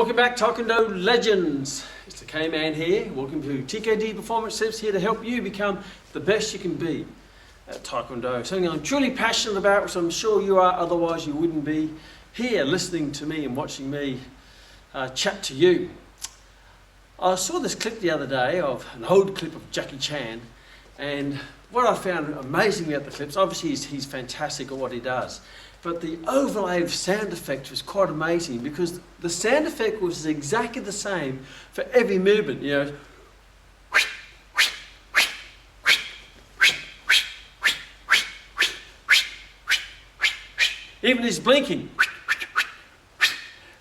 Welcome back, Taekwondo legends. It's the K-Man here. Welcome to TKD Performance Tips, here to help you become the best you can be at Taekwondo. Something I'm truly passionate about, which I'm sure you are, otherwise you wouldn't be here listening to me and watching me chat to you. I saw this clip the other day of an old clip of Jackie Chan, and what I found amazing about the clips, obviously he's fantastic at what he does, but the overlay of sound effects was quite amazing, because the sound effect was exactly the same for every movement, you know. Even his blinking.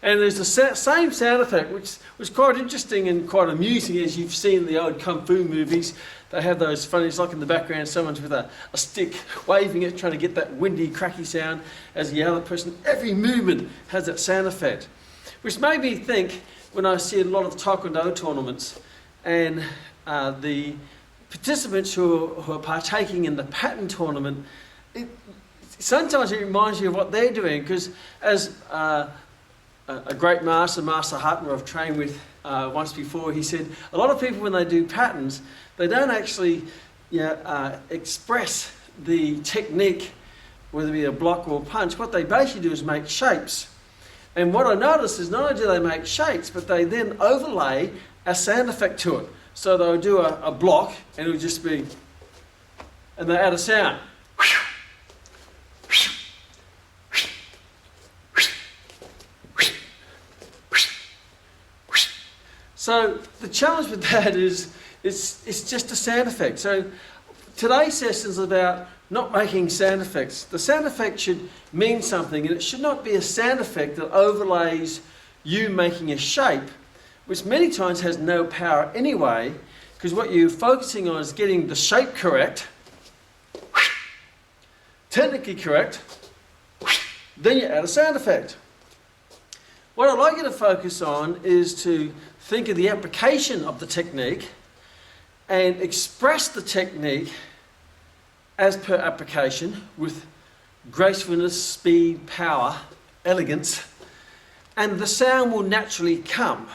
And there's the same sound effect, which was quite interesting and quite amusing, as you've seen in the old Kung Fu movies. They have those funny, it's like in the background, someone's with a stick, waving it, trying to get that windy, cracky sound, as the other person, every movement has that sound effect. Which made me think, when I see a lot of Taekwondo tournaments, and the participants who are partaking in the pattern tournament, sometimes it reminds you of what they're doing, because as a great master, Master Hutton, I've trained with once before, he said a lot of people, when they do patterns, they don't actually express the technique, whether it be a block or a punch. What they basically do is make shapes. And what I noticed is not only do they make shapes, but they then overlay a sound effect to it. So they'll do a block, and it'll just be, and they add a sound. So the challenge with that is it's just a sound effect. So today's session is about not making sound effects. The sound effect should mean something, and it should not be a sound effect that overlays you making a shape, which many times has no power anyway, because what you're focusing on is getting the shape correct, technically correct, then you add a sound effect. What I'd like you to focus on is to think of the application of the technique and express the technique as per application with gracefulness, speed, power, elegance, and the sound will naturally come.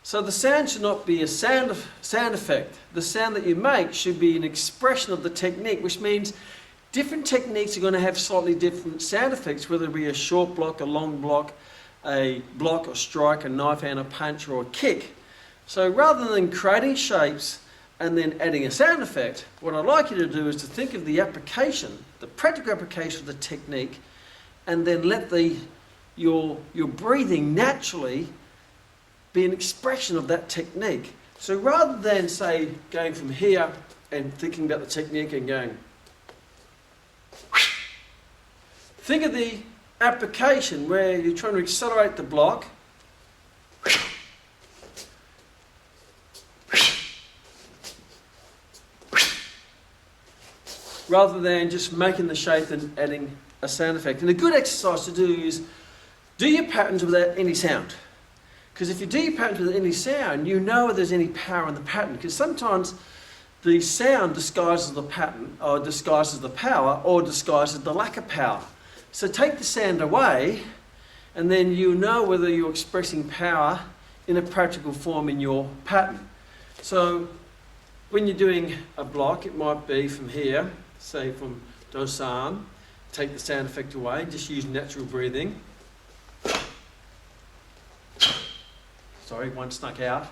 So the sound should not be a sound effect. The sound that you make should be an expression of the technique, which means different techniques are going to have slightly different sound effects, whether it be a short block, a long block, a block, a strike, a knife hand, a punch, or a kick. So rather than creating shapes and then adding a sound effect, what I'd like you to do is to think of the application, the practical application of the technique, and then let your breathing naturally be an expression of that technique. So rather than, say, going from here and thinking about the technique and going, think of the application where you're trying to accelerate the block, rather than just making the shape and adding a sound effect. And a good exercise to do is do your patterns without any sound. Because if you do your patterns without any sound, you know if there's any power in the pattern. Because sometimes the sound disguises the pattern, or disguises the power, or disguises the lack of power. So take the sound away, and then you know whether you're expressing power in a practical form in your pattern. So when you're doing a block, it might be from here, say from Dosan, take the sound effect away, just use natural breathing. Sorry, one snuck out.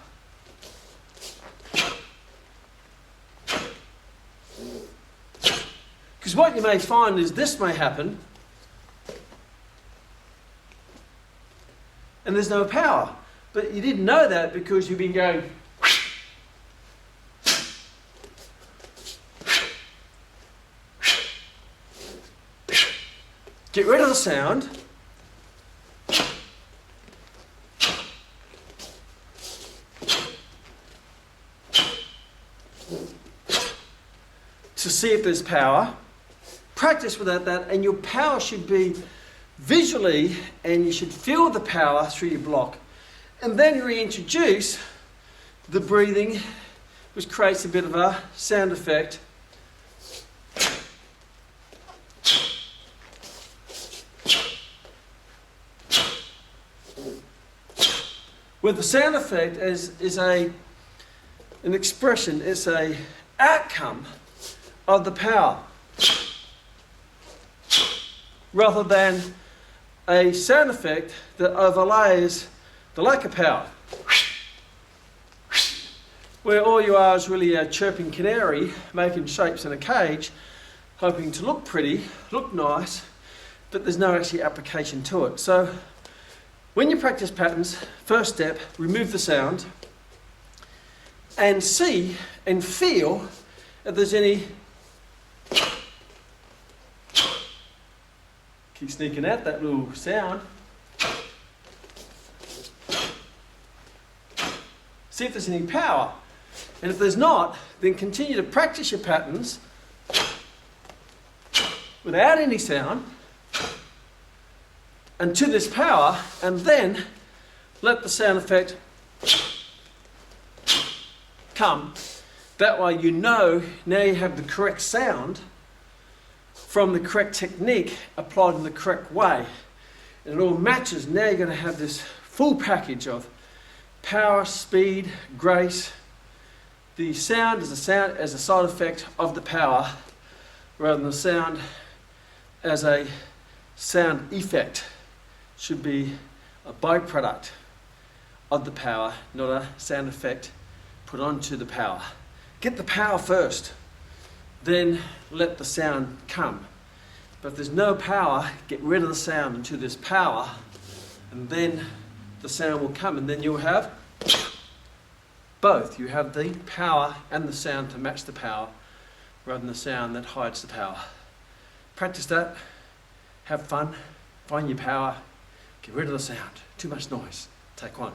Because what you may find is this may happen, and there's no power. But you didn't know that because you've been going. Get rid of the sound. To see if there's power. Practice without that, and your power should be visually, and you should feel the power through your block. And then reintroduce the breathing, which creates a bit of a sound effect. Where the sound effect is an expression, it's a outcome of the power, rather than a sound effect that overlays the lack of power. Where all you are is really a chirping canary making shapes in a cage, hoping to look pretty, look nice, but there's no actually application to it. So when you practice patterns, first step, remove the sound and see and feel if there's any. Keep sneaking out that little sound. See if there's any power. And if there's not, then continue to practice your patterns without any sound and to this power, and then let the sound effect come. That way you know now you have the correct sound from the correct technique applied in the correct way. And it all matches. Now you're going to have this full package of power, speed, grace. The sound is a side effect of the power, rather than the sound as a sound effect. Should be a byproduct of the power, not a sound effect put onto the power. Get the power first, then let the sound come. But if there's no power, get rid of the sound into this power, and then the sound will come, and then you'll have both. You have the power and the sound to match the power, rather than the sound that hides the power. Practice that, have fun, find your power, get rid of the sound. Too much noise. Take one.